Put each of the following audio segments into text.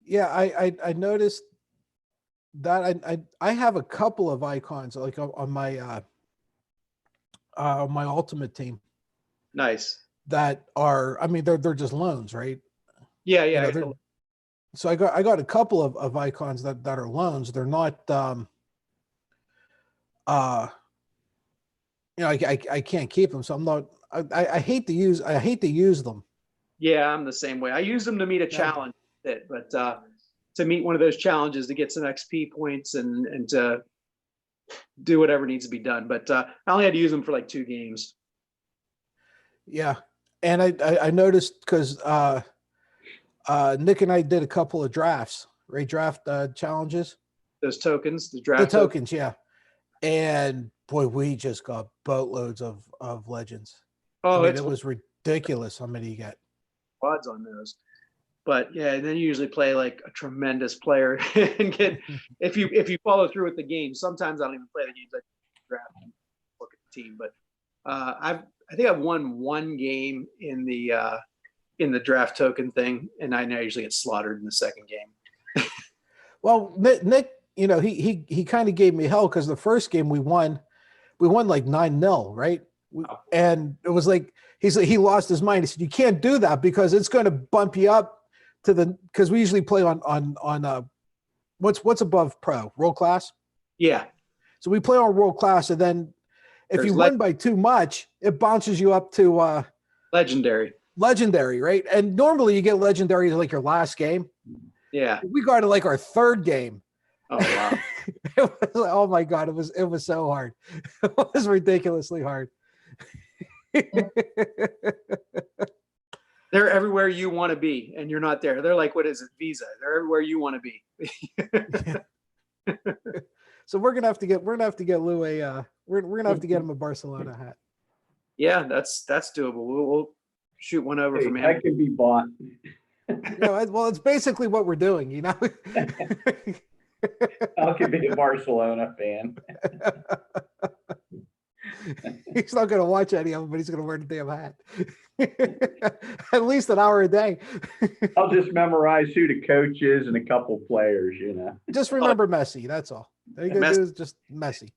Yeah, I noticed that I have a couple of icons like on my ultimate team Nice. that are, I mean, they're just loans, right? Yeah, You yeah. know, they're so I got a couple of icons that are loans. They're not uh I can't keep them, so I'm not. I hate to use them. Yeah, I'm the same way. I use them to meet a Yeah. challenge, but to meet one of those challenges to get some XP points and to do whatever needs to be done. But I only had to use them for like 2 games. Yeah, and I noticed because Nick and I did a couple of drafts, right? Draft challenges, Those tokens, the the draft tokens. tokens, yeah. And boy, we just got boatloads of legends. I Oh, mean, it's it was ridiculous how many you get. odds on those. But yeah, then you usually play like a tremendous player and get if you follow through with the game. Sometimes I don't even play the games. I draft and look at the team. But I think I've won 1 game in the draft token thing, and I usually get slaughtered in the second game. Well, Nick, you know, he kind of gave me hell because the first game we won like 9-0, right? And it was like he lost his mind. He said, "You can't do that because it's going to bump you up to the because we usually play on what's above pro world class." Yeah. So we play on world class, and then if you win by too much, it bounces you up to legendary. Legendary, right? And normally you get legendary like your last game. Yeah. We got to like our third game. Oh wow. Oh my God, it was so hard. It was ridiculously hard. They're everywhere you want to be, and you're not there. They're like, what is it, Visa? They're everywhere you want to be. So we're gonna have to get Lou a we're gonna have to get him a Barcelona hat. Yeah, that's doable. We'll shoot one over from him. That can be bought. Well, it's basically what we're doing, you know. I could be a Barcelona fan. He's not going to watch any of them, but he's going to wear the damn hat. At least an hour a day. I'll just memorize who the coach is and a couple players, you know. Just remember Messi. That's all. All you got to do is just Messi.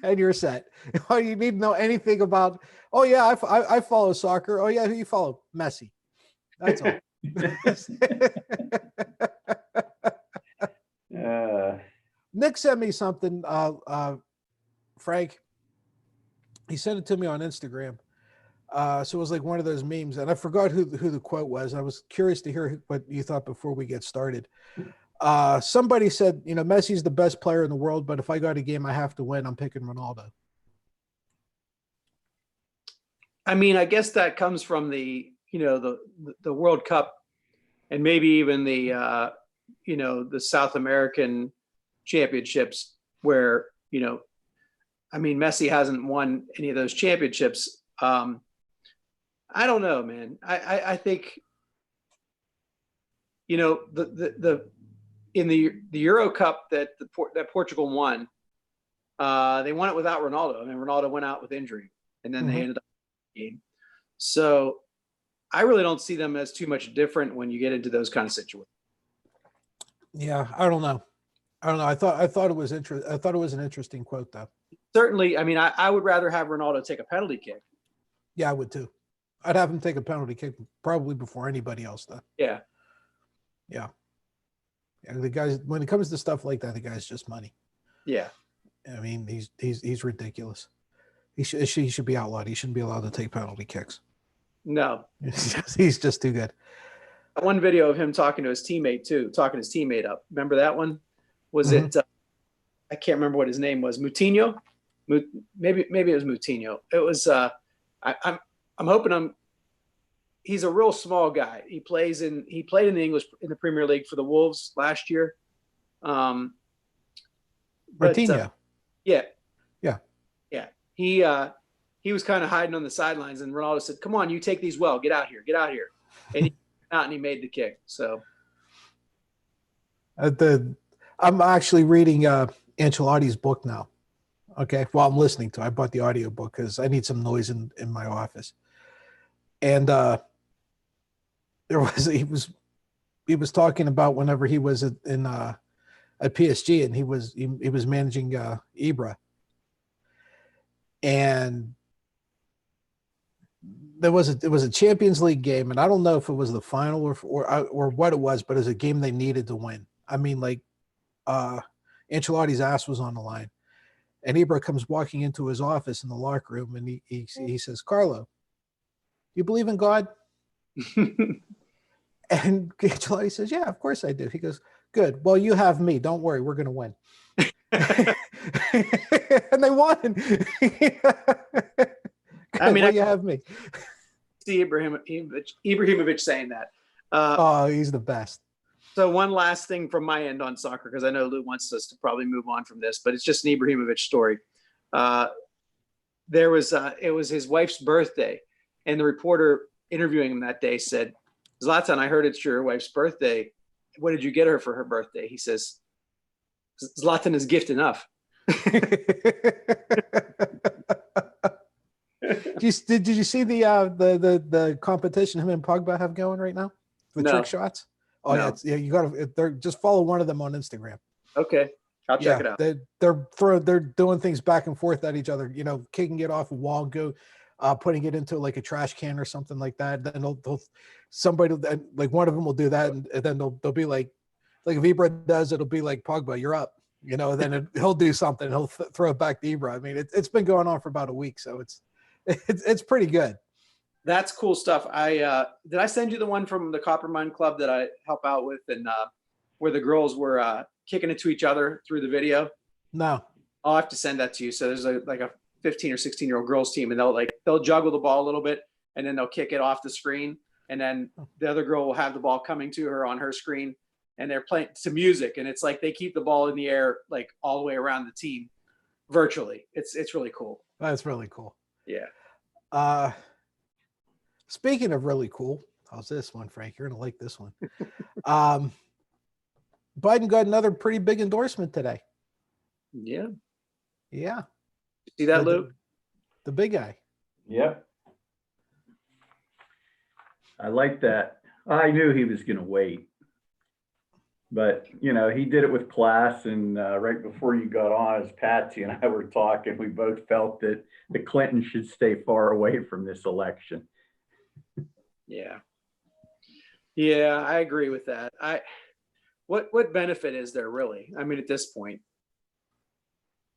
And you're set. All you need to know anything about, oh, yeah, I follow soccer. Oh, yeah, who you follow? Messi. That's all. Nick sent me something, Frank. He sent it to me on Instagram. So it was like one of those memes, and I forgot who the quote was. I was curious to hear what you thought before we get started. Somebody said, you know, Messi's the best player in the world, but if I got a game I have to win, I'm picking Ronaldo. I mean, I guess that comes from the World Cup and maybe even the South American championships where, I mean, Messi hasn't won any of those championships. I don't know, man. I think, in the Euro Cup that Portugal won, they won it without Ronaldo. I mean, Ronaldo went out with injury, and then they ended up in the game. So I really don't see them as too much different when you get into those kind of situations. Yeah, I don't know. I thought it was interesting. I thought it was an interesting quote, though. Certainly, I mean, I would rather have Ronaldo take a penalty kick. Yeah, I would too. I'd have him take a penalty kick probably before anybody else, though. Yeah. Yeah. And the guys, when it comes to stuff like that, the guy's just money. Yeah. I mean, he's ridiculous. He should be outlawed. He shouldn't be allowed to take penalty kicks. No. He's just too good. One video of him talking to his teammate up. Remember that one? Was it? I can't remember what his name was. Moutinho? Maybe it was Moutinho. It was. I'm hoping he's a real small guy. He played in the Premier League for the Wolves last year. Moutinho. Yeah. He was kind of hiding on the sidelines, and Ronaldo said, "Come on, you take these well. Get out here. And he went out and he made the kick. So I'm actually reading Ancelotti's book now. Okay, well, I'm listening to it. I bought the audio book because I need some noise in my office. And he was talking about whenever he was at PSG and he was managing Ibra, and it was a Champions League game, and I don't know if it was the final or what it was, but it was a game they needed to win. I mean, like Ancelotti's ass was on the line, and Ibra comes walking into his office in the locker room, and he says, "Carlo, you believe in God?" And Ancelotti says, "Yeah, of course I do." He goes, "Good. Well, you have me. Don't worry, we're going to win." And they won. I mean, well, you have me. See Ibrahimovic saying that. Oh, he's the best. So one last thing from my end on soccer, because I know Lou wants us to probably move on from this, but it's just an Ibrahimovic story. It was his wife's birthday, and the reporter interviewing him that day said, "Zlatan, I heard it's your wife's birthday. What did you get her for her birthday?" He says, "Zlatan is gift enough." Did you see the competition him and Pogba have going right now? The No. trick shots? Oh, No. yeah, you got to. They're just follow one of them on Instagram. Okay, I'll check it out. They're doing things back and forth at each other. You know, kicking it off a wall, putting it into like a trash can or something like that. Then they'll somebody like one of them will do that, and then they'll be like if Ibra does, it'll be like Pogba, you're up. You know, then he'll do something. He'll throw it back to Ibra. I mean, it's been going on for about a week, so it's pretty good. That's cool stuff. Did I send you the one from the Coppermine Club that I help out with, and where the girls were kicking it to each other through the video? No, I'll have to send that to you. So there's like a 15 or 16-year-old girls team, and they'll juggle the ball a little bit, and then they'll kick it off the screen, and then the other girl will have the ball coming to her on her screen, and they're playing to music, and it's like they keep the ball in the air like all the way around the team virtually. It's really cool. That's really cool. Yeah. Speaking of really cool, how's this one, Frank? You're gonna like this one. Biden got another pretty big endorsement today. Yeah. Yeah. See that, Lou? The big guy. Yep. I like that. I knew he was going to wait. But, you know, he did it with class. And right before you got on, as Patsy and I were talking, we both felt that the Clintons should stay far away from this election. Yeah. Yeah, I agree with that. What benefit is there really? I mean, at this point.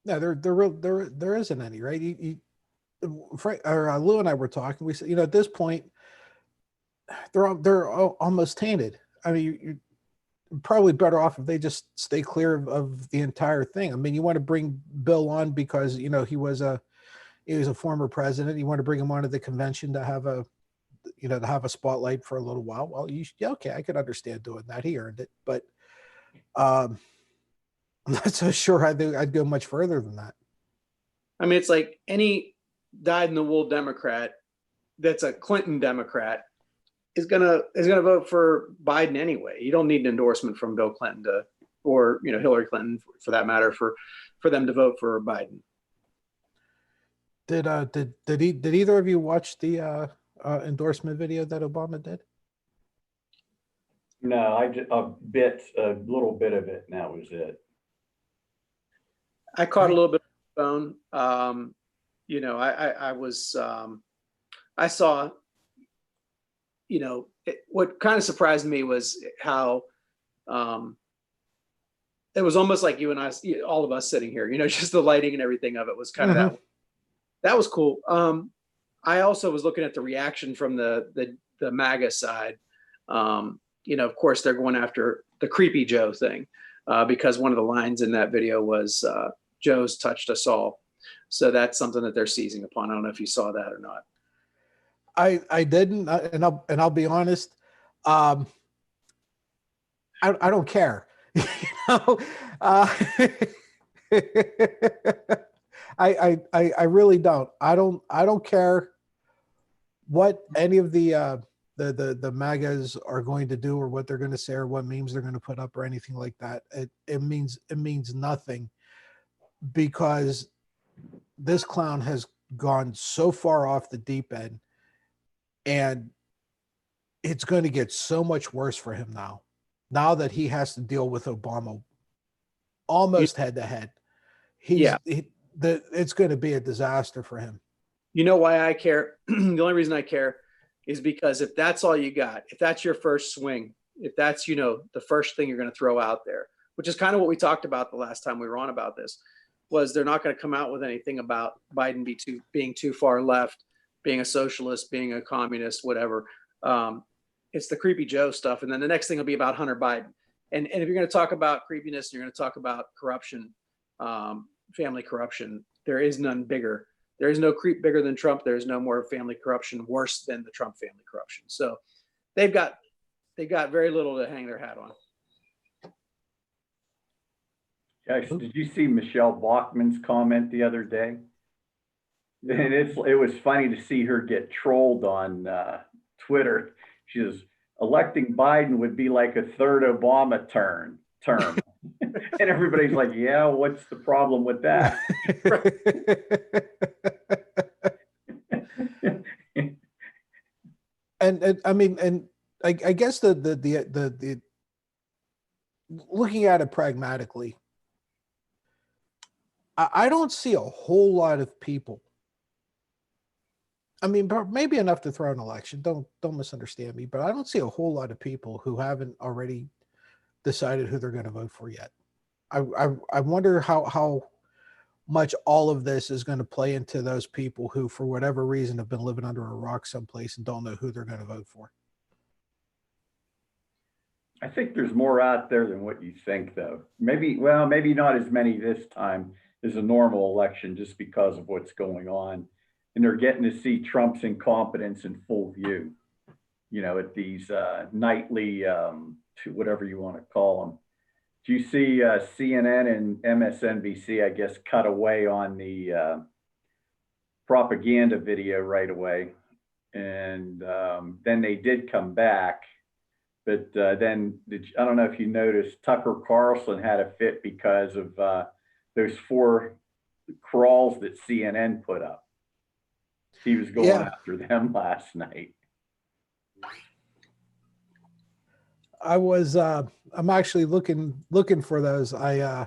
No, there isn't any, right? Frank, or Lou and I were talking. We said, you know, at this point, they're almost tainted. I mean, you're probably better off if they just stay clear of the entire thing. I mean, you want to bring Bill on because you know he was a former president. You want to bring him onto the convention to have a spotlight for a little while. Well, okay, I could understand doing that. He earned it, but I'm not so sure I'd go much further than that. I mean, it's like any dyed-in-the-wool Democrat that's a Clinton Democrat is gonna vote for Biden anyway. You don't need an endorsement from Bill Clinton or Hillary Clinton for that matter for them to vote for Biden. Did either of you watch the endorsement video that Obama did? No, I just a little bit of it, and that was it. I caught a little bit on the phone. I saw. What kind of surprised me was how it was almost like you and I, all of us sitting here. Just the lighting and everything of it was kind of that was cool. I also was looking at the reaction from the MAGA side. Of course, they're going after the creepy Joe thing because one of the lines in that video was Joe's touched us all. So that's something that they're seizing upon. I don't know if you saw that or not. I didn't, and I'll be honest. I don't care. I really don't. I don't care what any of the MAGAs are going to do or what they're going to say or what memes they're going to put up or anything like that. It means nothing because this clown has gone so far off the deep end and it's going to get so much worse for him now that he has to deal with Obama almost head to head. It's going to be a disaster for him. You know why I care? The only reason I care is because if that's all you got, if that's your first swing, if that's, the first thing you're going to throw out there, which is kind of what we talked about the last time we were on about this, was they're not going to come out with anything about Biden being too far left, being a socialist, being a communist, whatever. It's the creepy Joe stuff. And then the next thing will be about Hunter Biden. And if you're going to talk about creepiness, you're going to talk about corruption, family corruption, there is none bigger. There is no creep bigger than Trump. There is no more family corruption worse than the Trump family corruption. So they've got very little to hang their hat on. Yes, did you see Michelle Bachmann's comment the other day? And it was funny to see her get trolled on Twitter. She says, electing Biden would be like a third Obama term. And everybody's like, yeah, what's the problem with that? and I mean, and I guess the looking at it pragmatically, I don't see a whole lot of people. I mean, maybe enough to throw an election. Don't misunderstand me, but I don't see a whole lot of people who haven't already decided who they're going to vote for yet. I wonder how much all of this is going to play into those people who, for whatever reason, have been living under a rock someplace and don't know who they're going to vote for. I think there's more out there than what you think, though. Maybe not as many this time as a normal election, just because of what's going on. And they're getting to see Trump's incompetence in full view, at these nightly, whatever you want to call them. Do you see CNN and MSNBC, I guess, cut away on the propaganda video right away? And then they did come back. But then I don't know if you noticed, Tucker Carlson had a fit because of those 4 crawls that CNN put up. He was going after them last night. I'm actually looking for those. I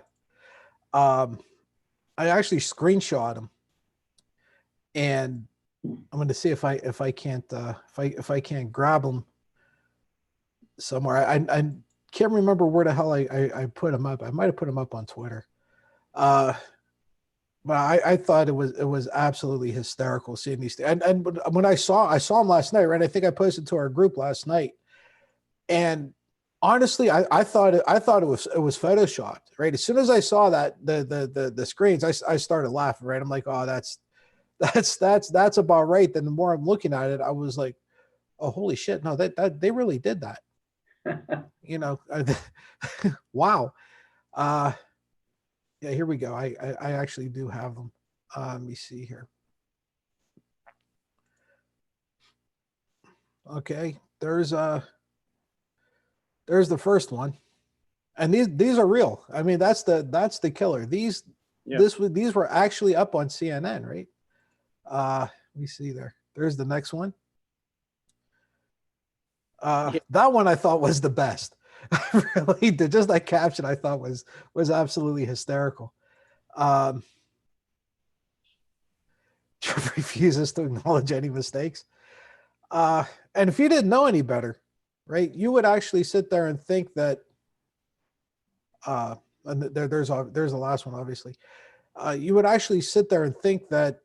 actually screenshot them, and I'm going to see if I can't grab them somewhere. I can't remember where the hell I put them up. I might have put them up on Twitter. But I thought it was absolutely hysterical seeing these things. And when I saw them last night, right? I think I posted to our group last night, and honestly, I thought it was photoshopped, right? As soon as I saw that the screens, I started laughing, right? I'm like, oh, that's about right. Then the more I'm looking at it, I was like, oh, holy shit, no, that they really did that. Wow. Yeah, here we go. I actually do have them. Let me see here. Okay, there's the first one, and these are real. I mean, that's the killer. These were actually up on CNN, right? Let me see there. There's the next one. That one I thought was the best. Really, just that caption I thought was absolutely hysterical. Trump refuses to acknowledge any mistakes. And if you didn't know any better, right, you would actually sit there and think that. And there's the last one, obviously. You would actually sit there and think that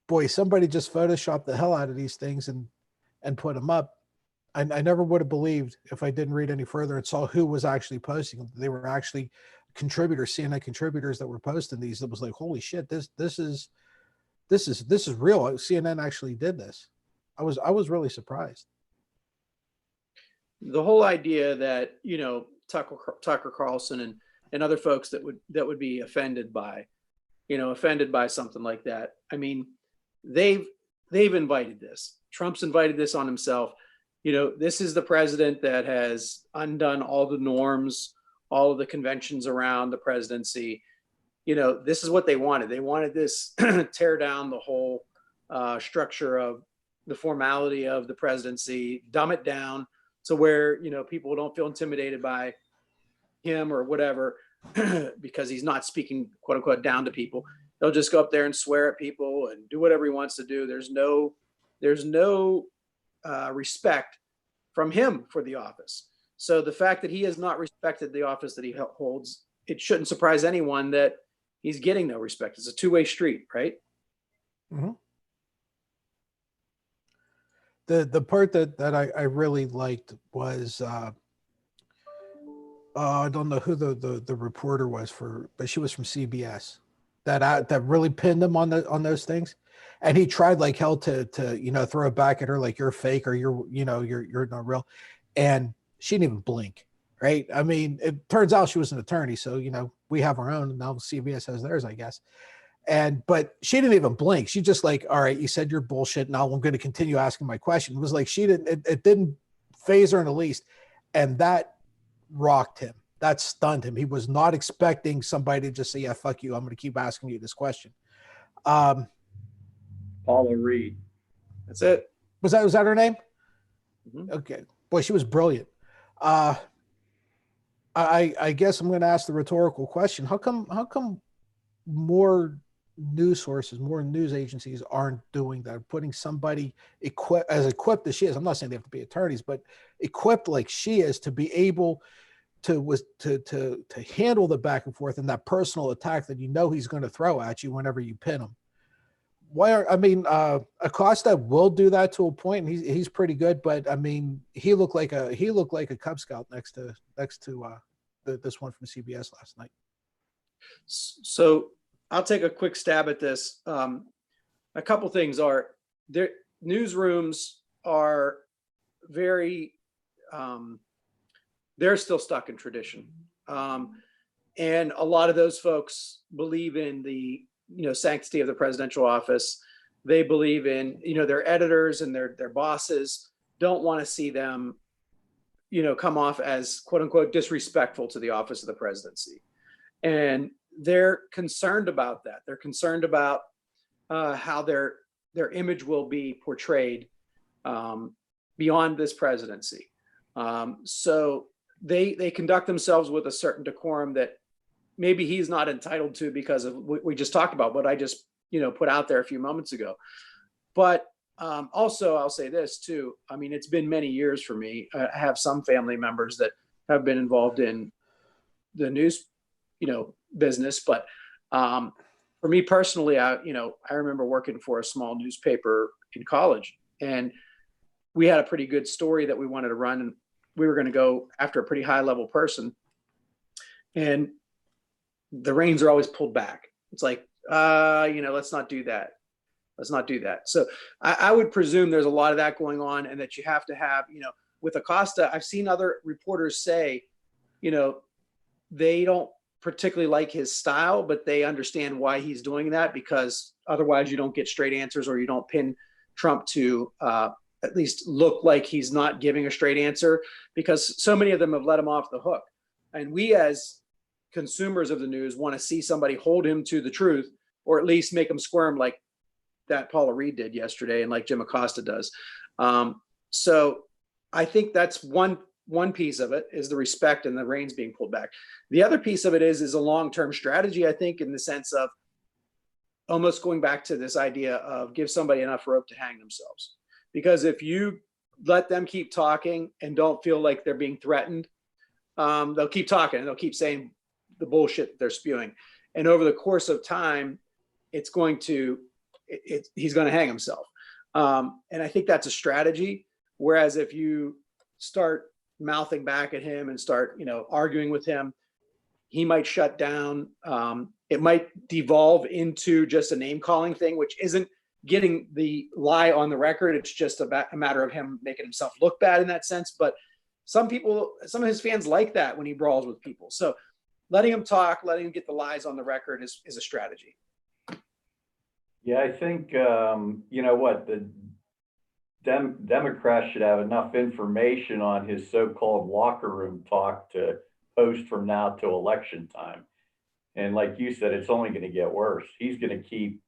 boy, somebody just photoshopped the hell out of these things and put them up. I never would have believed, if I didn't read any further and saw who was actually posting them. They were actually contributors, CNN contributors that were posting these. It was like, holy shit, this is real. CNN actually did this. I was really surprised. The whole idea that, Tucker Carlson and other folks that would be offended by something like that. I mean, they've invited this. Trump's invited this on himself. This is the president that has undone all the norms, all of the conventions around the presidency. This is what they wanted. They wanted this tear down the whole structure of the formality of the presidency, dumb it down to where, people don't feel intimidated by him or whatever, because he's not speaking quote unquote down to people. He'll just go up there and swear at people and do whatever he wants to do. There's no respect from him for the office. So the fact that he has not respected the office that he holds, it shouldn't surprise anyone that he's getting no respect. It's a two-way street, right? Mm-hmm. The part that I really liked was I don't know who the reporter was but she was from CBS that really pinned him on those things, and he tried like hell to throw it back at her like you're fake or you're not real, and she didn't even blink. Right? I mean, it turns out she was an attorney, so we have our own, and now CBS has theirs, I guess. But she didn't even blink. She just like, all right, you said you're bullshit. Now I'm going to continue asking my question. It was like it didn't phase her in the least, and that rocked him. That stunned him. He was not expecting somebody to just say, yeah, fuck you, I'm going to keep asking you this question. Paula Reed. That's it. Was that her name? Mm-hmm. Okay. Boy, she was brilliant. I guess I'm going to ask the rhetorical question. How come more news sources, more news agencies aren't doing that, putting somebody equipped as she is? I'm not saying they have to be attorneys, but equipped like she is to be able to handle the back and forth and that personal attack that he's going to throw at you whenever you pin him. Acosta will do that to a point, and he's pretty good, but I mean, he looked like a Cub Scout next to this one from CBS last night. So I'll take a quick stab at this. A couple things are there. Newsrooms are very, they're still stuck in tradition. And a lot of those folks believe in the, sanctity of the presidential office. They believe in, their editors and their bosses don't want to see them, come off as quote unquote disrespectful to the office of the presidency. And they're concerned about that. They're concerned about how their image will be portrayed beyond this presidency. So they conduct themselves with a certain decorum that maybe he's not entitled to because of what we just talked about, what I just put out there a few moments ago. But also, I'll say this too. I mean, it's been many years for me. I have some family members that have been involved in the news, business. But for me personally, I remember working for a small newspaper in college, and we had a pretty good story that we wanted to run, and we were going to go after a pretty high level person, and the reins are always pulled back. It's like, let's not do that. Let's not do that. So I would presume there's a lot of that going on, and that you have to have, with Acosta, I've seen other reporters say, they don't particularly like his style, but they understand why he's doing that, because otherwise you don't get straight answers, or you don't pin Trump to at least look like he's not giving a straight answer, because so many of them have let him off the hook. And we as consumers of the news want to see somebody hold him to the truth, or at least make him squirm like that Paula Reed did yesterday and like Jim Acosta does. So I think that's one piece of it, is the respect and the reins being pulled back. The other piece of it is a long-term strategy, I think, in the sense of almost going back to this idea of give somebody enough rope to hang themselves. Because if you let them keep talking and don't feel like they're being threatened, they'll keep talking and they'll keep saying the bullshit they're spewing. And over the course of time, he's going to hang himself. And I think that's a strategy. Whereas if you start mouthing back at him and start, arguing with him, he might shut down. It might devolve into just a name calling thing, which isn't getting the lie on the record. It's just a matter of him making himself look bad in that sense. But some of his fans like that when he brawls with people. So letting him talk, letting him get the lies on the record is a strategy. Yeah, I think, the Democrats should have enough information on his so-called locker room talk to post from now to election time. And like you said, it's only going to get worse. He's going to keep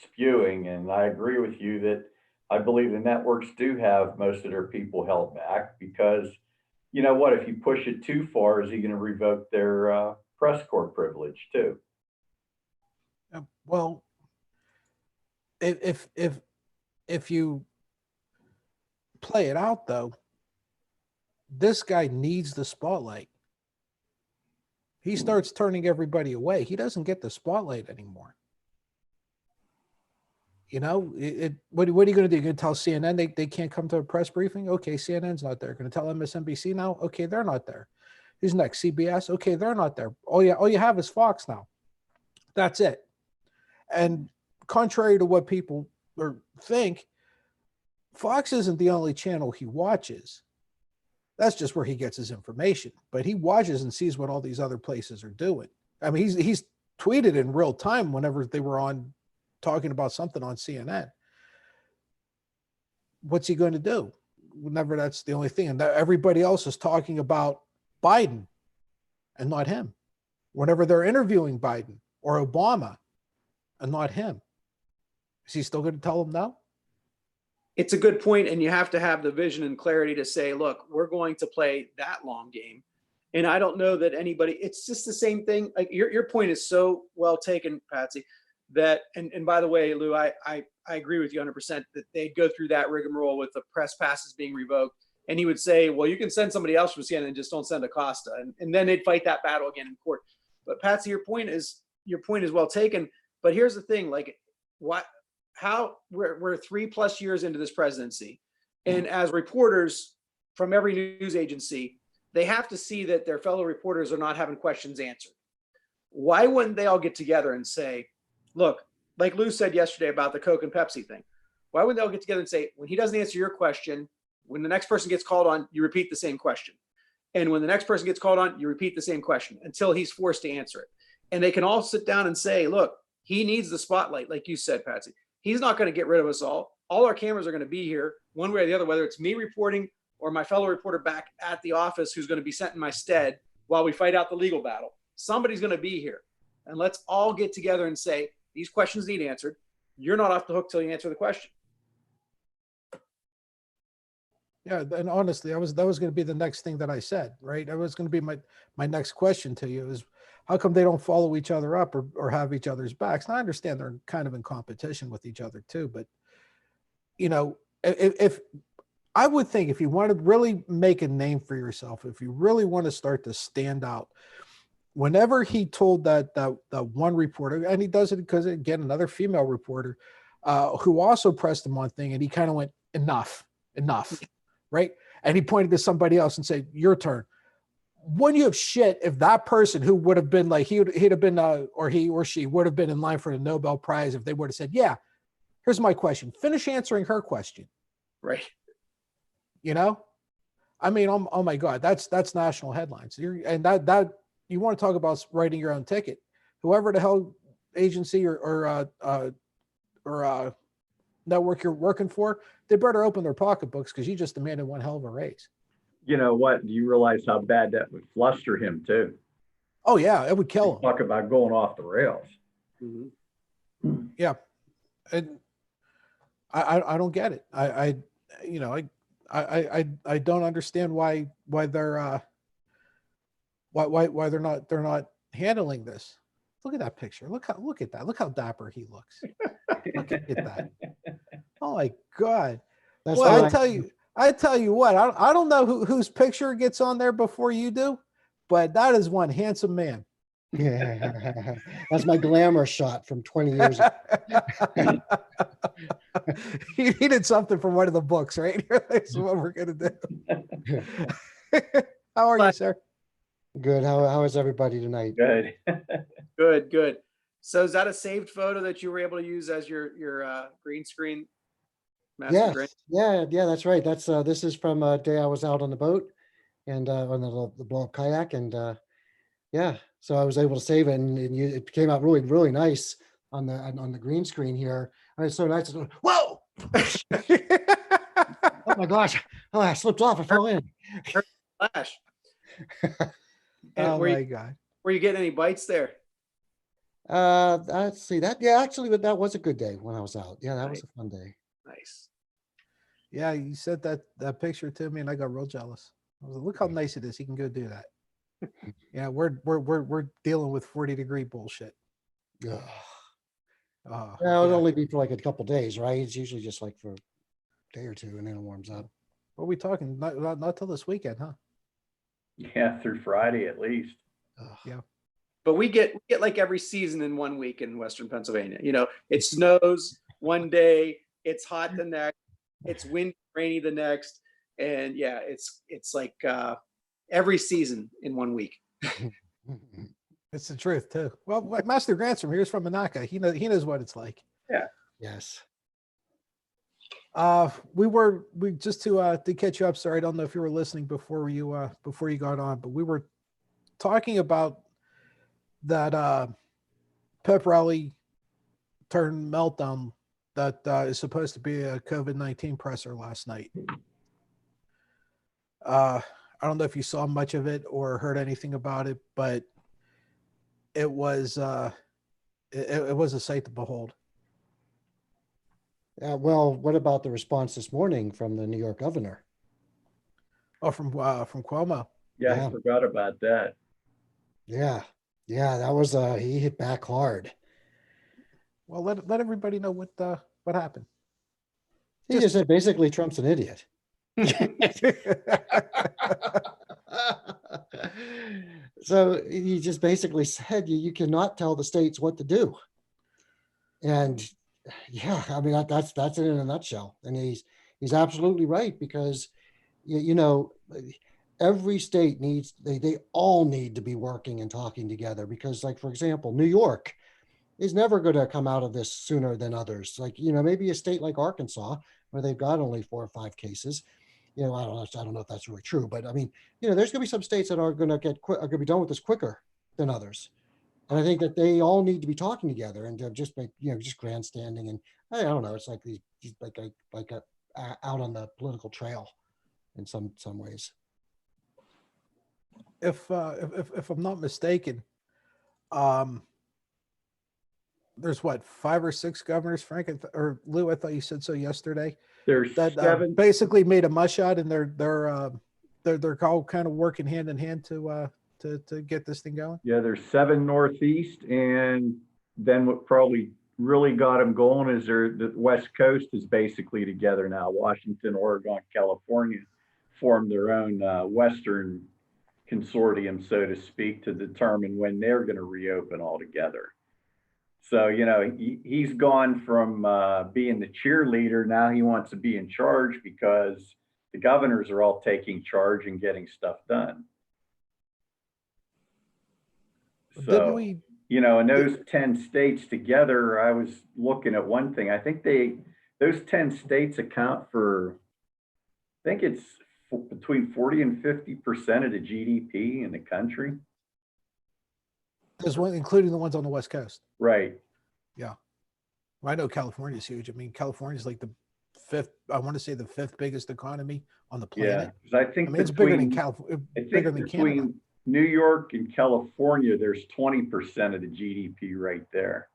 spewing. And I agree with you that I believe the networks do have most of their people held back because, you know what, if you push it too far, is he going to revoke their press corps privilege too? Well, if you play it out though, this guy needs the spotlight. He starts turning everybody away. He doesn't get the spotlight anymore. You know, what are you going to do? You're going to tell CNN they can't come to a press briefing? Okay, CNN's not there. Going to tell MSNBC now? Okay, they're not there. Who's next? CBS? Okay, they're not there. Oh yeah, all you have is Fox now. That's it. And contrary to what people think, Fox isn't the only channel he watches. That's just where he gets his information. But he watches and sees what all these other places are doing. I mean, he's tweeted in real time whenever they were on talking about something on CNN. What's he going to do? Whenever that's the only thing. And everybody else is talking about Biden and not him. Whenever they're interviewing Biden or Obama and not him. Is he still going to tell them no? It's a good point, and you have to have the vision and clarity to say, look, we're going to play that long game. And I don't know that anybody, it's just the same thing. Like your point is so well taken, Patsy, that, and by the way, Lou, I agree with you 100% that they'd go through that rigmarole with the press passes being revoked. And he would say, well, you can send somebody else from CNN and just don't send Acosta. And then they'd fight that battle again in court. But Patsy, your point is well taken. But here's the thing, like how we're 3+ years into this presidency. And as reporters from every news agency, they have to see that their fellow reporters are not having questions answered. Why wouldn't they all get together and say, look, like Lou said yesterday about the Coke and Pepsi thing, why wouldn't they all get together and say, when he doesn't answer your question, when the next person gets called on, you repeat the same question. And when the next person gets called on, you repeat the same question until he's forced to answer it. And they can all sit down and say, look, he needs the spotlight, like you said, Patsy. He's not going to get rid of us all. All our cameras are going to be here one way or the other, whether it's me reporting or my fellow reporter back at the office who's going to be sent in my stead while we fight out the legal battle. Somebody's going to be here. And let's all get together and say, these questions need answered. You're not off the hook till you answer the question. Yeah, and honestly, that was going to be the next thing that I said, right? That was going to be my next question to you is, how come they don't follow each other up or have each other's backs? Now, I understand they're kind of in competition with each other too, but you know, if I would think if you want to really make a name for yourself, if you really want to start to stand out, whenever he told that one reporter, and he does it because again, another female reporter who also pressed him on thing, and he kind of went, enough, right? And he pointed to somebody else and said, your turn. Wouldn't you have shit if that person who would have been like, he'd have been, or he or she would have been in line for the Nobel Prize if they would have said, yeah, here's my question. Finish answering her question. Right. You know, I mean, oh my God, that's national headlines. And that you want to talk about writing your own ticket. Whoever the hell agency or network you're working for, they better open their pocketbooks because you just demanded one hell of a raise. You know what? Do you realize how bad that would fluster him too? Oh yeah, it would kill him. Talk about going off the rails. Mm-hmm. Yeah, and I don't get it. I don't understand why they're why they're not handling this. Look at that picture. Look at that. Look how dapper he looks. Look at that. Oh my God. That's well, why I tell you what, I don't know whose picture gets on there before you do, but that is one handsome man. Yeah, that's my glamour shot from 20 years ago. He needed something from one of the books, right? That's what we're gonna do. How are you, sir? Good. How is everybody tonight? Good. Good. So is that a saved photo that you were able to use as your green screen? Yes. Yeah, that's right. That's this is from a day I was out on the boat and on the blow up kayak, and yeah, so I was able to save it, and it came out really nice on the green screen here. And it's so nice. Whoa! Oh my gosh! Oh, I slipped off. I fell in. Flash. Oh my God! Were you getting any bites there? Let's see that. Yeah, actually, that was a good day when I was out. Yeah, that was a fun day. Nice. Yeah, you sent that picture to me, and I got real jealous. I was like, look how nice it is. He can go do that. Yeah, we're dealing with 40-degree bullshit. Ugh. Yeah. It'll only be for like a couple days, right? It's usually just like for a day or two, and then it warms up. What are we talking? Not till this weekend, huh? Yeah, through Friday at least. Ugh. Yeah. But we get like every season in 1 week in Western Pennsylvania. You know, it snows one day, it's hot the next, it's windy, rainy the next, and yeah, it's like every season in 1 week. It's the truth too. Well, Master Grant's from here's from Monaco. He knows what it's like. Yeah. Yes. We just to catch you up. Sorry, I don't know if you were listening before you got on, but we were talking about that pep rally turn meltdown that is supposed to be a COVID-19 presser last night. I don't know if you saw much of it or heard anything about it, but it was it was a sight to behold. Well, what about the response this morning from the New York governor? Oh, from Cuomo. Yeah, Yeah. I forgot about that. Yeah. Yeah, that was he hit back hard. Well, let everybody know what happened. He just said basically Trump's an idiot. So he just basically said you cannot tell the states what to do. And yeah, I mean that's it in a nutshell. And he's absolutely right, because you know every state needs they all need to be working and talking together, because like for example, New York is never going to come out of this sooner than others. Like, you know, maybe a state like Arkansas where they've got only 4 or 5 cases. You know, I don't know if that's really true, but I mean, you know, there's going to be some states that are going to are going to be done with this quicker than others. And I think that they all need to be talking together and just make, you know, just grandstanding. And I don't know, it's like these like a out on the political trail in some ways. If I'm not mistaken, there's what 5 or 6 governors, Frank or Lou. I thought you said so yesterday. There's That 7. basically made a mush out, and they're all kind of working hand in hand to get this thing going. Yeah, there's 7 Northeast, and then what probably really got them going is the West Coast is basically together now. Washington, Oregon, California formed their own Western consortium, so to speak, to determine when they're going to reopen altogether. So, you know, he's gone from being the cheerleader. Now he wants to be in charge because the governors are all taking charge and getting stuff done. So, you know, and those 10 states together, I was looking at one thing. I think those 10 states account for, I think it's between 40 and 50% of the GDP in the country. There's one, including the ones on the West Coast. Right. Yeah. Well, I know California's huge. I mean, California's like the 5th, I want to say the 5th biggest economy on the planet. Yeah. I think it's bigger than California. Bigger than Canada. New York and California, there's 20% of the GDP right there.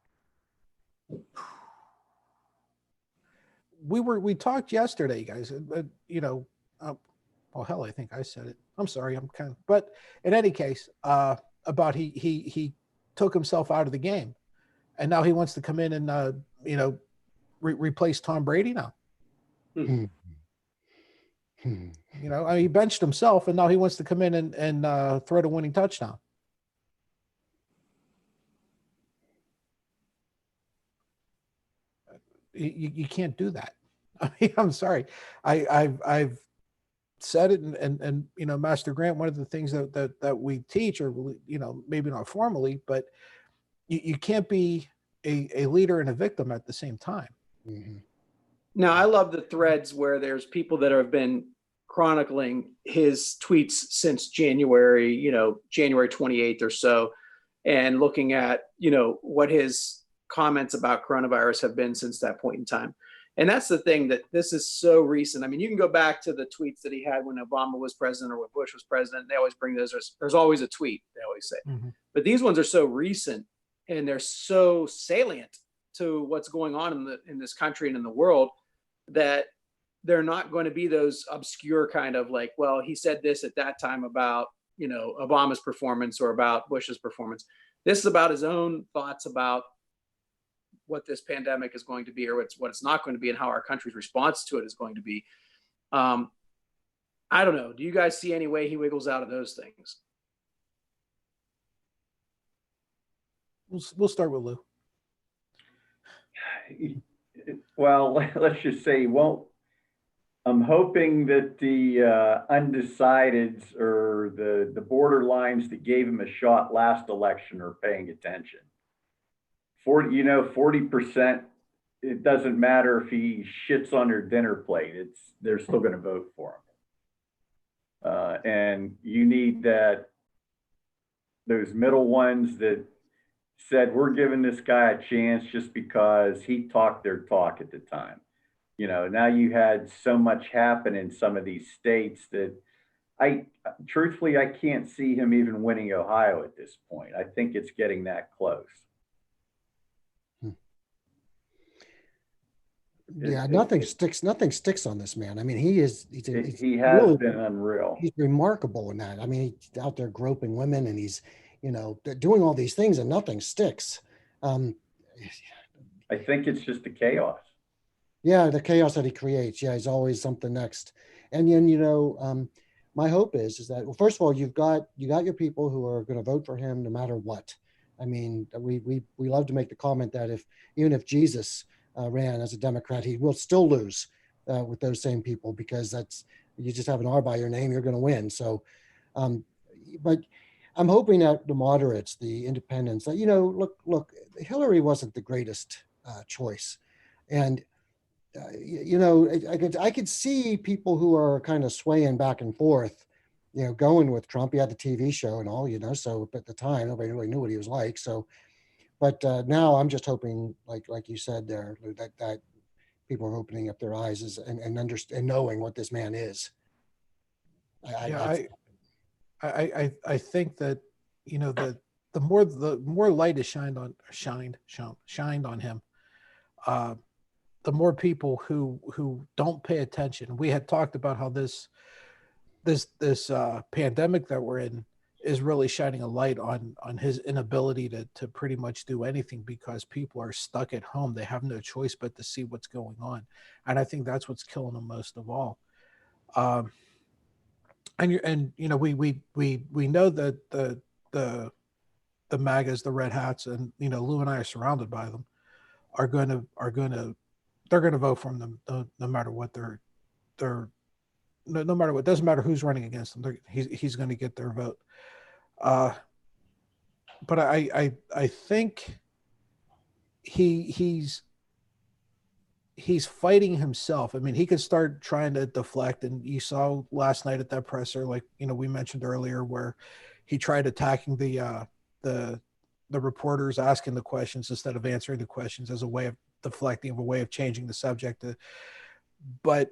We talked yesterday, guys, you know, well, hell, I think I said it. I'm sorry. But in any case, about he took himself out of the game, and now he wants to come in and you know, replace Tom Brady now. You know, I mean, he benched himself, and now he wants to come in and throw the winning touchdown. You can't do that. I mean, I'm sorry. I've said it, and you know, Master Grant, one of the things that we teach, or you know, maybe not formally, but you can't be a leader and a victim at the same time. Mm-hmm. Now, I love the threads where there's people that have been chronicling his tweets since January, you know, January 28th or so, and looking at, you know, what his comments about coronavirus have been since that point in time. And that's the thing, that this is so recent. I mean, you can go back to the tweets that he had when Obama was president or when Bush was president. They always bring those. There's always a tweet, they always say. Mm-hmm. But these ones are so recent, and they're so salient to what's going on in this country and in the world, that they're not going to be those obscure kind of like, well, he said this at that time about, Obama's performance or about Bush's performance. This is about his own thoughts about what this pandemic is going to be, or what it's not going to be, and how our country's response to it is going to be. I don't know. Do you guys see any way he wiggles out of those things? We'll start with Lou. Well, let's just say he won't. I'm hoping that the undecideds or the borderlines that gave him a shot last election are paying attention. 40%, it doesn't matter if he shits on their dinner plate. They're still going to vote for him. And you need those middle ones that said, we're giving this guy a chance just because he talked their talk at the time. Now you had so much happen in some of these states that truthfully, I can't see him even winning Ohio at this point. I think it's getting that close. Yeah, nothing sticks on this man. I mean, he has really been unreal. He's remarkable in that. I mean, he's out there groping women, and he's, doing all these things, and nothing sticks. I think it's just the chaos. Yeah, the chaos that he creates. Yeah, he's always something next. And then, my hope is that, well, first of all, you got your people who are going to vote for him no matter what. I mean, we love to make the comment that even if Jesus ran as a Democrat, he will still lose with those same people, because you just have an R by your name, you're going to win. So, but I'm hoping that the moderates, the independents, that, look, Hillary wasn't the greatest choice. And, I could see people who are kind of swaying back and forth, going with Trump. He had the TV show and all, so at the time, nobody really knew what he was like. So, but now I'm just hoping, like you said there, that people are opening up their eyes and understand, knowing what this man is. I think that the more light is shined on him, the more people who don't pay attention. We had talked about how this pandemic that we're in is really shining a light on his inability to pretty much do anything, because people are stuck at home. They have no choice but to see what's going on. And I think that's what's killing him most of all. We know that the MAGAs, the red hats, and Lou and I are surrounded by them, they're going to vote for him no matter what no matter what. It doesn't matter who's running against him. He's going to get their vote. But I think he's fighting himself. I mean, he could start trying to deflect, and you saw last night at that presser, like we mentioned earlier, where he tried attacking the reporters, asking the questions instead of answering the questions, as a way of deflecting, a way of changing the subject. But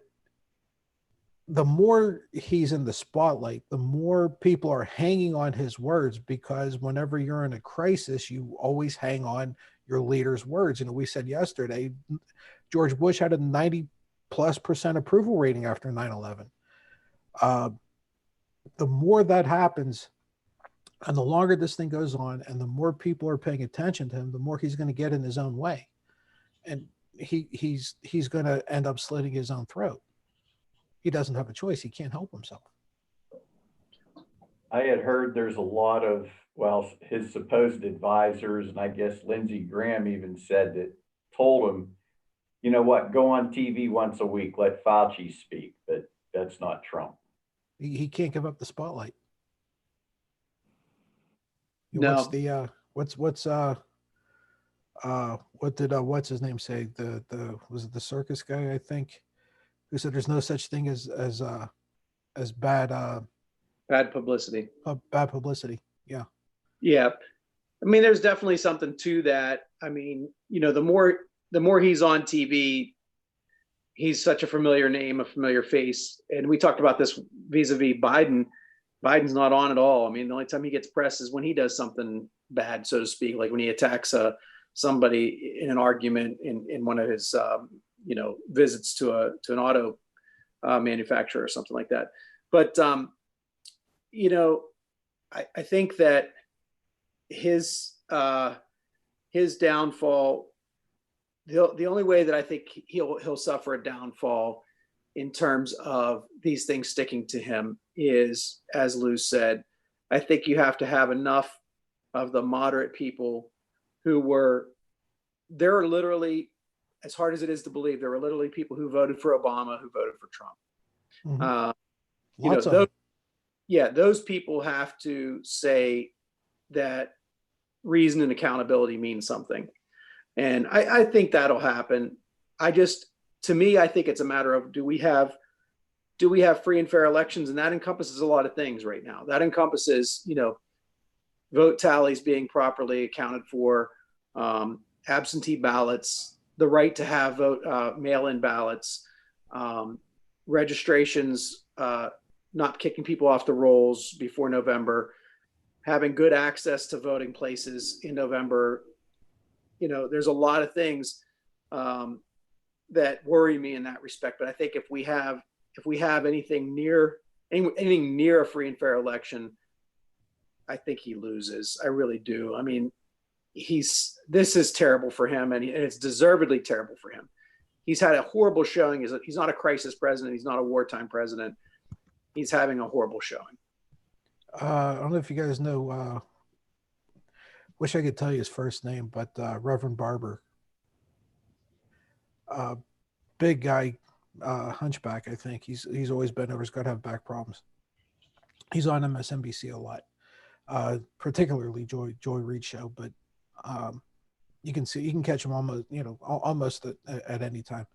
the more he's in the spotlight, the more people are hanging on his words, because whenever you're in a crisis, you always hang on your leader's words. We said yesterday, George Bush had a 90+% approval rating after 9/11. The more that happens, and the longer this thing goes on, and the more people are paying attention to him, the more he's going to get in his own way, and he's going to end up slitting his own throat. He doesn't have a choice. He can't help himself. I had heard there's a lot of, his supposed advisors, and I guess Lindsey Graham even told him, you know what, go on TV once a week, let Fauci speak. But that's not Trump. He can't give up the spotlight. No. What did what's his name say? Was it the circus guy, I think, who said there's no such thing as bad publicity. Bad publicity. Yeah. Yeah. I mean, there's definitely something to that. I mean, the more he's on TV, he's such a familiar name, a familiar face. And we talked about this vis-a-vis Biden. Biden's not on at all. I mean, the only time he gets press is when he does something bad, so to speak, like when he attacks somebody in an argument in one of his visits to an auto manufacturer or something like that. But you know, I think that his downfall, the only way that I think he'll suffer a downfall in terms of these things sticking to him is, as Lou said, I think you have to have enough of the moderate people there are literally, as hard as it is to believe, there were literally people who voted for Obama who voted for Trump. Mhm. You know, Lots of them. those people have to say that reason and accountability means something. And I think that'll happen. To me, I think it's a matter of, do we have free and fair elections? And that encompasses a lot of things right now. That encompasses, vote tallies being properly accounted for, absentee ballots, the right to have mail-in ballots, registrations, not kicking people off the rolls before November, having good access to voting places in November. There's a lot of things that worry me in that respect. But I think if we have anything near a free and fair election, I think he loses. I really do. I mean, this is terrible for him, and it's deservedly terrible for him. He's had a horrible showing. He's not a crisis president. He's not a wartime president. He's having a horrible showing. I don't know if you guys know. Wish I could tell you his first name, but Reverend Barber, big guy, hunchback. I think he's always been over. He's got to have back problems. He's on MSNBC a lot, particularly Joy Reid show. But you can catch him almost at any time.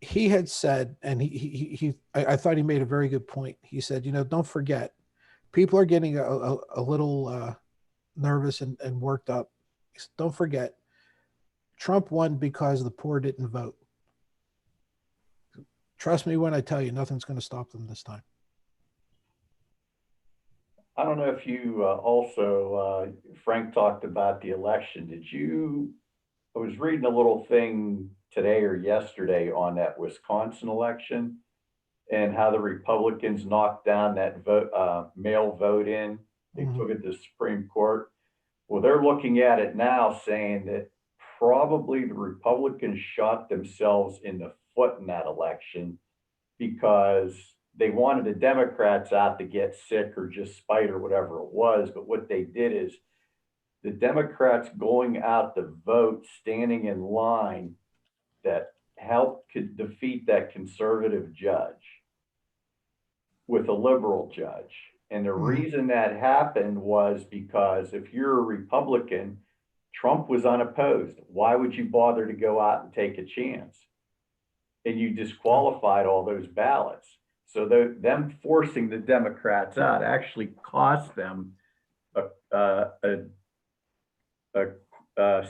He had said, and I thought he made a very good point. He said, don't forget, people are getting a little nervous and worked up. He said, don't forget, Trump won because the poor didn't vote. Trust me when I tell you, nothing's going to stop them this time. I don't know if you also, Frank talked about the election. I was reading a little thing today or yesterday on that Wisconsin election and how the Republicans knocked down that mail vote in. They took it to the Supreme Court. Well, they're looking at it now saying that probably the Republicans shot themselves in the foot in that election because they wanted the Democrats out to get sick or just spite or whatever it was. But what they did is the Democrats going out to vote, standing in line, that helped defeat that conservative judge with a liberal judge. And the reason that happened was because if you're a Republican, Trump was unopposed. Why would you bother to go out and take a chance? And you disqualified all those ballots. So them forcing the Democrats out actually cost them a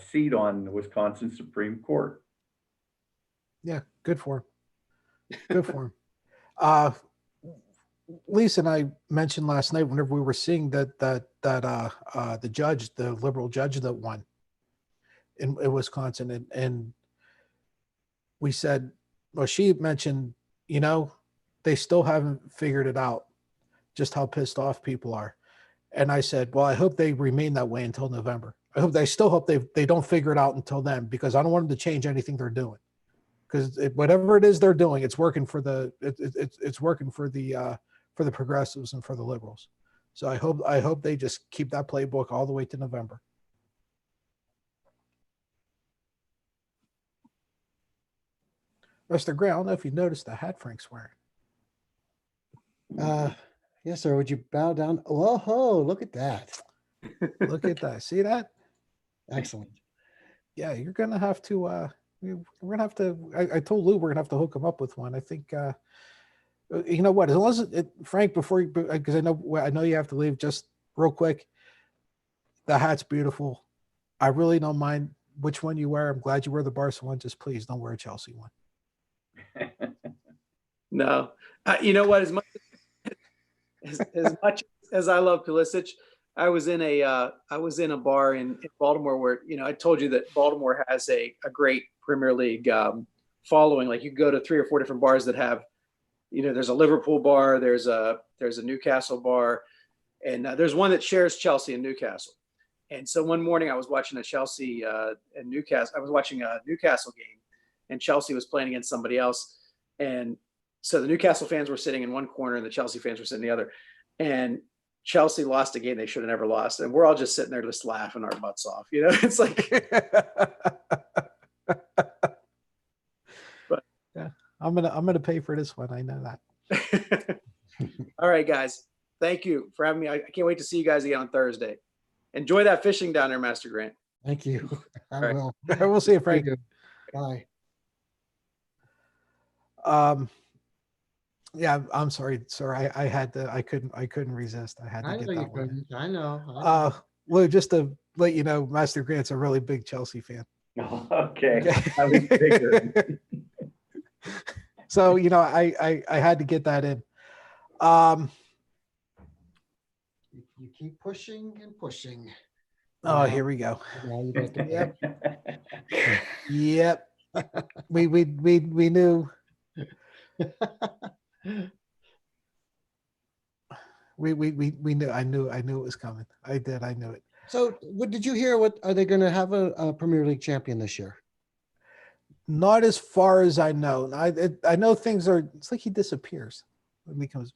seat on the Wisconsin Supreme Court. Yeah, good for him. Good for him. Lisa and I mentioned last night whenever we were seeing that the judge, the liberal judge that won in Wisconsin, and we said, well, she mentioned, they still haven't figured it out just how pissed off people are. And I said, well, I hope they remain that way until November. I still hope they don't figure it out until then, because I don't want them to change anything they're doing. Because whatever it is they're doing, it's working for it's working for the progressives and for the liberals. So I hope they just keep that playbook all the way to November. Mr. Gray, I don't know if you noticed the hat Frank's wearing. Yes, sir. Would you bow down? Whoa, look at that. Look at that. See that? Excellent. Yeah, you're gonna have to. We're gonna have to. I told Lou we're gonna have to hook him up with one. I think. You know what? As long as Frank, before you, because I know you have to leave. Just real quick, the hat's beautiful. I really don't mind which one you wear. I'm glad you wear the Barca one. Just please don't wear a Chelsea one. No, you know what? As much as I love Pulisic, I was in a bar in Baltimore where I told you that Baltimore has a great Premier League following. Like you go to 3 or 4 different bars that have, there's a Liverpool bar, there's a Newcastle bar, and there's one that shares Chelsea and Newcastle. And so one morning I was watching a Chelsea and Newcastle. I was watching a Newcastle game, and Chelsea was playing against somebody else. And so the Newcastle fans were sitting in one corner, and the Chelsea fans were sitting in the other. And Chelsea lost a game they should have never lost, and we're all just sitting there just laughing our butts off. It's like. But yeah, I'm gonna pay for this one. I know that. All right, guys. Thank you for having me. I can't wait to see you guys again on Thursday. Enjoy that fishing down there, Master Grant. Thank you. I right. will. We'll see you, Frank. Bye. Yeah, I'm sorry, sir. I had to. I couldn't resist. I had to get that one. I know. Well, just to let you know, Master Grant's a really big Chelsea fan. Okay. I was bigger. So I had to get that in. You keep pushing and pushing. Oh, here we go. Now you got to Yep. We knew. We knew. I knew it was coming. I did. I knew it. So, what did you hear? What are they going to have a Premier League champion this year? Not as far as I know. I know things are. It's like he disappears when he comes.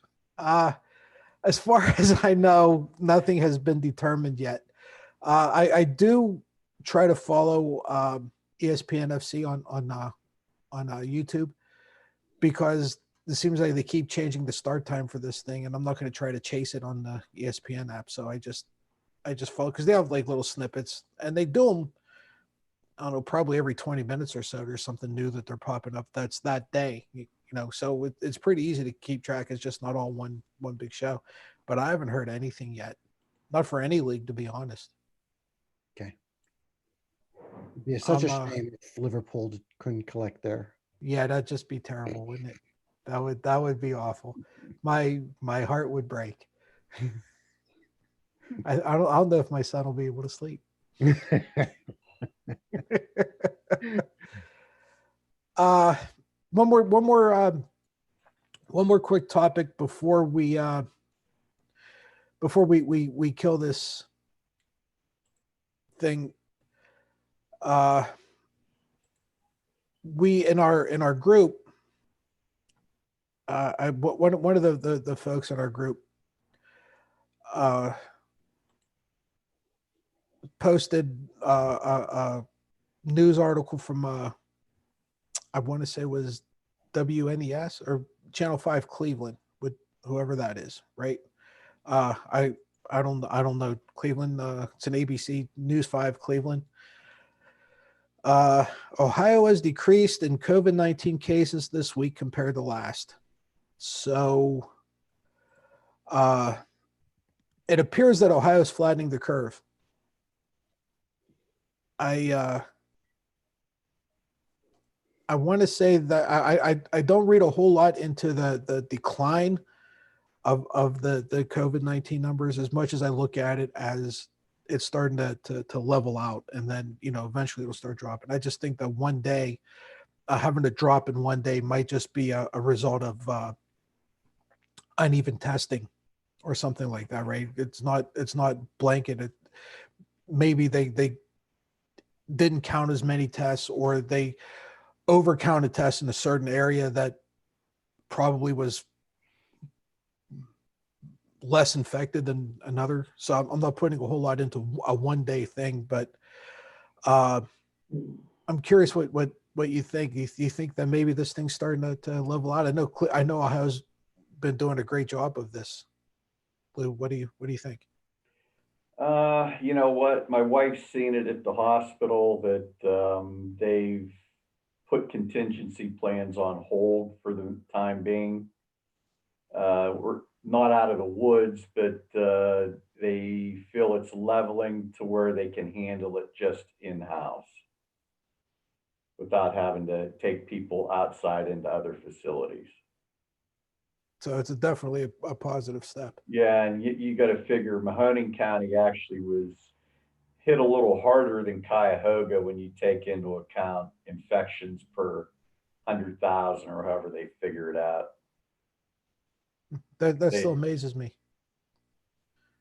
As far as I know, nothing has been determined yet. I do try to follow ESPN FC on YouTube, because it seems like they keep changing the start time for this thing, and I'm not going to try to chase it on the ESPN app. So I just follow, because they have like little snippets, and they do them. I don't know, probably every 20 minutes or so. There's something new that they're popping up that's that day. So it's pretty easy to keep track. It's just not all one big show. But I haven't heard anything yet. Not for any league, to be honest. Okay. It'd be such a shame if Liverpool couldn't collect there. Yeah, that'd just be terrible, wouldn't it? That would be awful. My heart would break. I don't know if my son will be able to sleep. One more quick topic before we kill this thing. We in our group, one of the folks in our group posted a news article from I want to say it was WNES or Channel 5 Cleveland, with whoever that is, right? I don't know Cleveland. It's an ABC News 5 Cleveland. Ohio has decreased in COVID-19 cases this week compared to last. So it appears that Ohio is flattening the curve. I want to say that I don't read a whole lot into the decline of the COVID-19 numbers, as much as I look at it as it's starting to level out, and then eventually it'll start dropping. I just think that one day, having to drop in one day might just be a result of uneven testing or something like that, right? It's not blanket. Maybe they didn't count as many tests, or they overcounted tests in a certain area that probably was less infected than another. So I'm not putting a whole lot into a one day thing, but I'm curious what you think. You think that maybe this thing's starting to level out? I know Ohio's been doing a great job of this. Lou, what do you think? You know what? My wife's seen it at the hospital that they've put contingency plans on hold for the time being. We're not out of the woods, but they feel it's leveling to where they can handle it just in-house without having to take people outside into other facilities. So it's definitely a positive step. Yeah, and you got to figure Mahoning County actually was hit a little harder than Cuyahoga when you take into account infections per 100,000 or however they figure it out. That They, still amazes me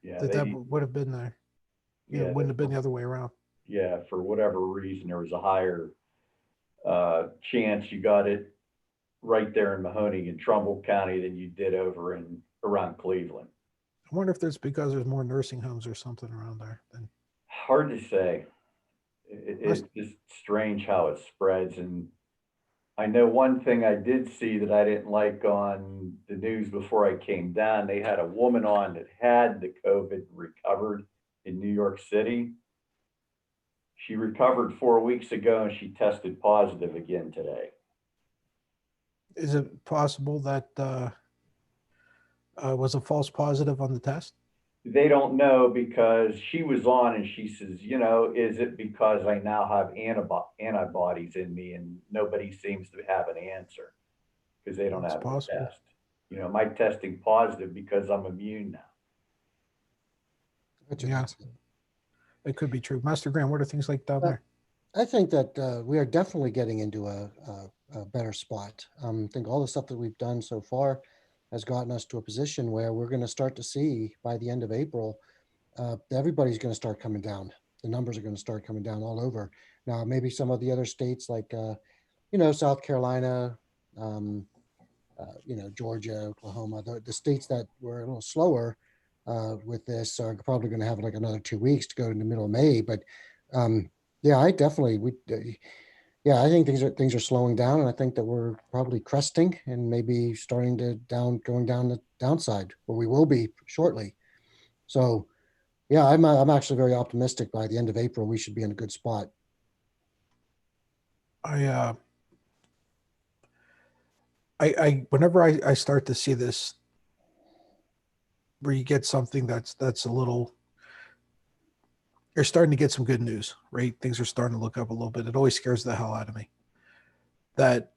yeah, that they, would have been there. yeah, Wouldn't have been the other way around. yeah, for whatever reason, there was a higher chance you got it right there in Mahoning and Trumbull County than you did over in around Cleveland. I wonder if there's because there's more nursing homes or something around there. Than Hard to say. must, It's just strange how it spreads. And I know one thing I did see that I didn't like on the news before I came down. They had a woman on that had the COVID recovered in New York City. She recovered 4 weeks ago and she tested positive again today. is it possible that was a false positive on the test? They don't know because she was on and she says, is it because I now have antibodies in me? And nobody seems to have an answer because they don't It's have the possible. test. Am I testing positive because I'm immune now? Yeah, it could be true. Master Graham, what are things like down there? I think that we are definitely getting into a better spot. I think all the stuff that we've done so far has gotten us to a position where we're going to start to see by the end of April, everybody's going to start coming down. The numbers are going to start coming down all over. Now, maybe some of the other states like, South Carolina, Georgia, Oklahoma, the states that were a little slower with this are probably going to have like another 2 weeks to go in the middle of May. But yeah, I definitely I think things are slowing down, and I think that we're probably cresting and maybe starting to going down the downside where we will be shortly. So yeah, I'm actually very optimistic. By the end of April, we should be in a good spot. I whenever I start to see this, where you get something that's a little, you're starting to get some good news, right? Things are starting to look up a little bit. It always scares the hell out of me. That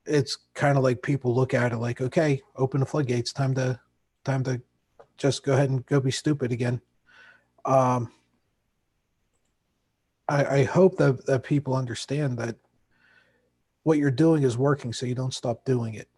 it's kind of like people look at it like, okay, open the floodgates, time to just go ahead and go be stupid again. I hope that people understand that what you're doing is working, so you don't stop doing it.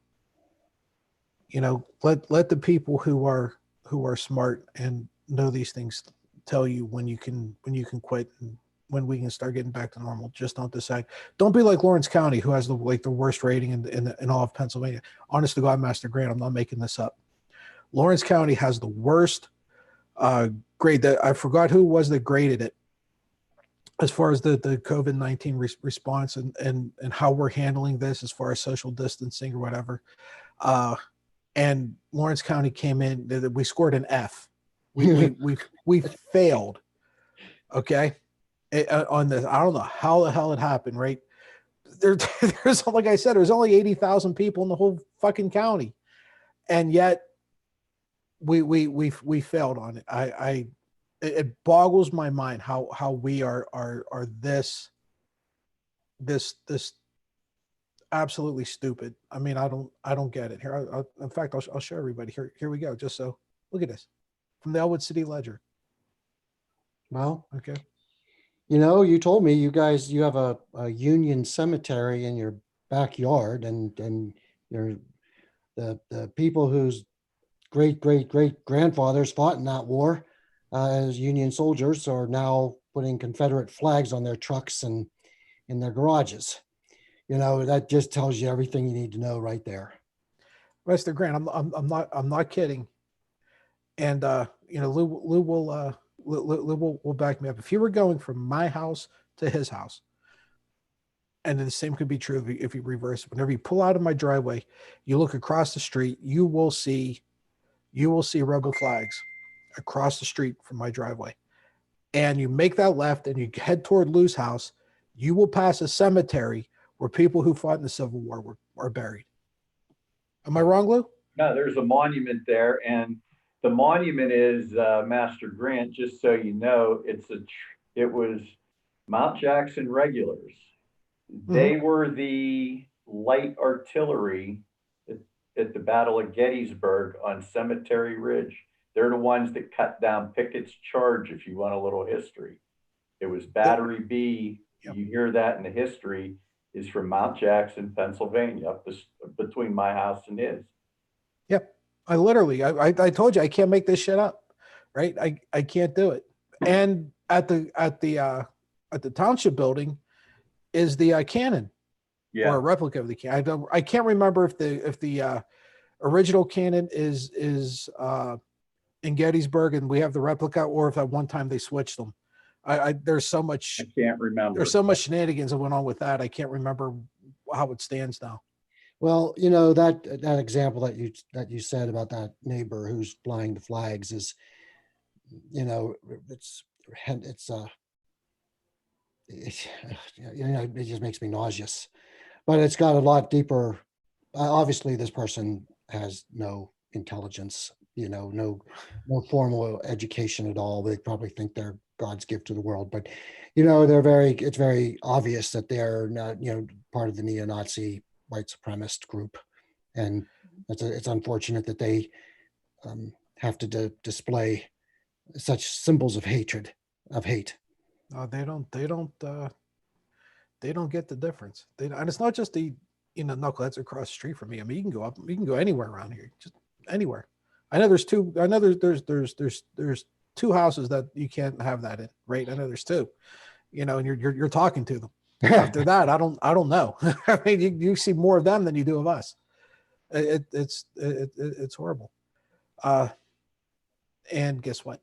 Let the people who are smart and know these things tell you when you can quit and when we can start getting back to normal. Just don't decide. Don't be like Lawrence County, who has the worst rating in all of Pennsylvania. Honest to God, Master Grant, I'm not making this up. Lawrence County has the worst grade. That I forgot who it was that graded it as far as the COVID-19 response and how we're handling this as far as social distancing or whatever. And Lawrence County came in. We scored an F. We failed. Okay, on this, I don't know how the hell it happened. Right there's like I said, there's only 80,000 people in the whole fucking county, and yet we failed on it. It boggles my mind how we are this absolutely stupid. I mean, I don't get it. Here, in fact, I'll show everybody. Here we go. Just so look at this from the Elwood City Ledger. Well, okay. You told me you have a Union cemetery in your backyard, and you're the people whose great grandfathers fought in that war as Union soldiers are now putting Confederate flags on their trucks and in their garages. That just tells you everything you need to know right there. Mr. Grant, I'm not kidding. And Lou will back me up. If you were going from my house to his house, and then the same could be true if you reverse it. Whenever you pull out of my driveway, you look across the street, you will see rebel flags across the street from my driveway. And you make that left and you head toward Lou's house, you will pass a cemetery where people who fought in the Civil War are buried. Am I wrong, Lou? No, there's a monument there, and the monument is Master Grant. Just so you know, it was Mount Jackson Regulars. They were the light artillery at the Battle of Gettysburg on Cemetery Ridge. They're the ones that cut down Pickett's charge, if you want a little history. It was Battery B. Yep. You hear that in the history. is from Mount Jackson, Pennsylvania, up between my house and his. Yep. I told you I can't make this shit up, right? I can't do it. And at the township building is the cannon, Yeah. or a replica of the cannon. I can't remember if the original cannon is in Gettysburg and we have the replica, or if at one time they switched them. There's so much. I can't remember. There's so much shenanigans that went on with that. I can't remember how it stands now. Well, you know, that example that you said about that neighbor who's flying the flags is, you know, you know, it just makes me nauseous. But it's got a lot deeper. Obviously, this person has no intelligence, you know, no formal education at all. They probably think they're God's gift to the world, but you know, it's very obvious that they're not, you know, part of the neo-Nazi white supremacist group, and it's unfortunate that they have to display such symbols of hatred, of hate. They don't get the difference. And it's not just the knuckleheads across the street from me. I mean, you can go anywhere around here, just anywhere. I know there's two houses that you can't have that in, right? I know there's two, you know, and you're talking to them. After that, I don't know. I mean, you see more of them than you do of us. It's horrible. And guess what?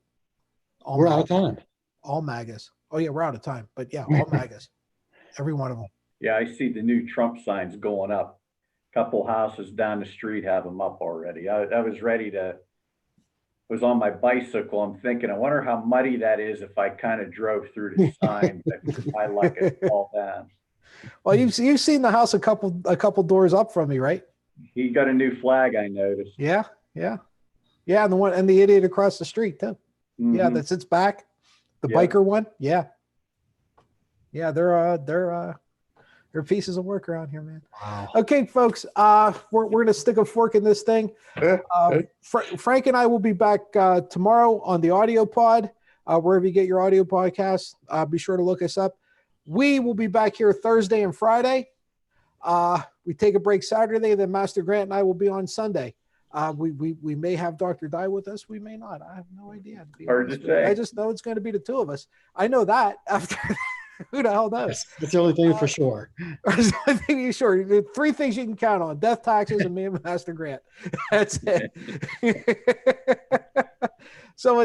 We're out of time. All MAGAs. Oh yeah, we're out of time. But yeah, all MAGAs. Every one of them. Yeah, I see the new Trump signs going up. Couple houses down the street have them up already. I was ready to. Was on my bicycle. I'm thinking, I wonder how muddy that is if I kind of drove through the sign. My luck, it fall down. Well, you've seen the house a couple doors up from me, right? He got a new flag, I noticed. Yeah. And the idiot across the street too. Mm-hmm. Yeah, that sits back. The biker one. Yeah. They're pieces of work around here, man. Wow. Okay, folks. We're gonna stick a fork in this thing. Frank and I will be back tomorrow on the audio pod, wherever you get your audio podcasts. Be sure to look us up. We will be back here Thursday and Friday. We take a break Saturday. Then Master Grant and I will be on Sunday. We may have Dr. Dye with us. We may not. I have no idea. Hard to say. I just know it's going to be the two of us. I know that. After who the hell knows? That's the only thing for sure. Sure. There are three things you can count on: death, taxes, and me and Master Grant. That's it. So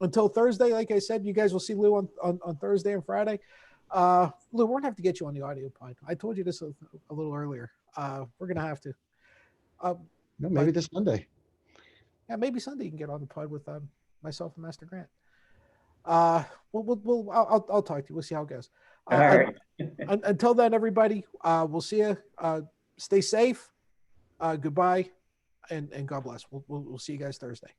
until Thursday, like I said, you guys will see Lou on Thursday and Friday. Lou, we're gonna have to get you on the audio pod. I told you this a little earlier. We're gonna have to. No, maybe this Sunday. Yeah, maybe Sunday you can get on the pod with myself and Master Grant. I'll talk to you. We'll see how it goes. All right. Until then, everybody, we'll see you. Stay safe. Goodbye, and God bless. We'll see you guys Thursday.